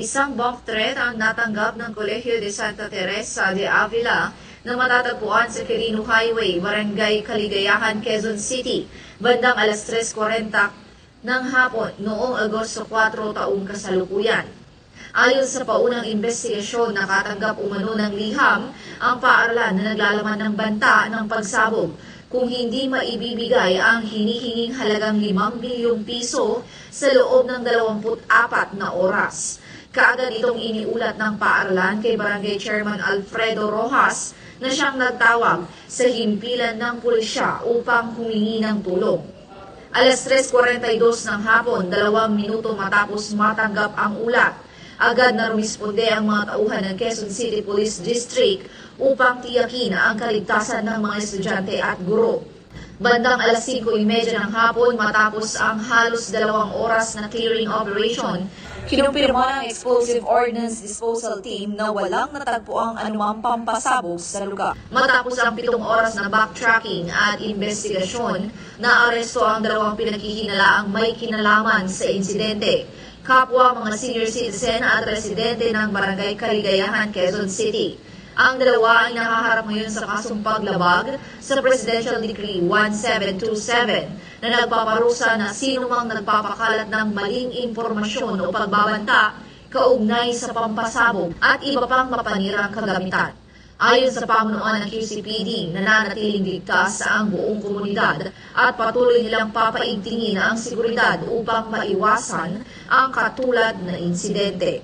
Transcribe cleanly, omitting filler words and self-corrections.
Isang bomb threat ang natanggap ng Kolehiyo de Santa Teresa de Avila na matatagpuan sa Quirino Highway, Barangay Caligayahan, Quezon City, bandang alas 3:40 ng hapon noong Agosto 4 taong kasalukuyan. Ayon sa paunang investigasyon, nakatanggap umano ng liham ang paaralan na naglalaman ng banta ng pagsabog kung hindi maibibigay ang hinihinging halagang 5 bilyong piso sa loob ng 24 na oras. Kaagad itong iniulat ng paaralan kay Barangay Chairman Alfredo Rojas na siyang nagtawag sa himpilan ng pulisya upang humingi ng tulong. Alas 3:42 ng hapon, 2 minuto matapos matanggap ang ulat, agad na rumisponde ang mga tauhan ng Quezon City Police District upang tiyakin ang kaligtasan ng mga estudyante at guro. Bandang alas 5:30 ng hapon, matapos ang halos 2 oras na clearing operation, kinumpirma ng Explosive Ordnance Disposal Team na walang natagpuang anumang pampasabog sa lugar. Matapos ang 7 oras na backtracking at investigasyon, naaresto ang 2 pinaghihinalaang may kinalaman sa insidente. Kapwa mga senior citizen at residente ng Barangay Caligayahan, Quezon City. Ang 2 ay nakaharap ngayon sa kasong paglabag sa Presidential Decree 1727 na nagpaparusa na sino mang nagpapakalat ng maling impormasyon o pagbabanta kaugnay sa pampasabog at iba pang mapanirang kagamitan. Ayon sa pamunuan ng QCPD, nananatiling ligtas ang buong komunidad at patuloy nilang papaigtingin ang seguridad upang maiwasan ang katulad na insidente.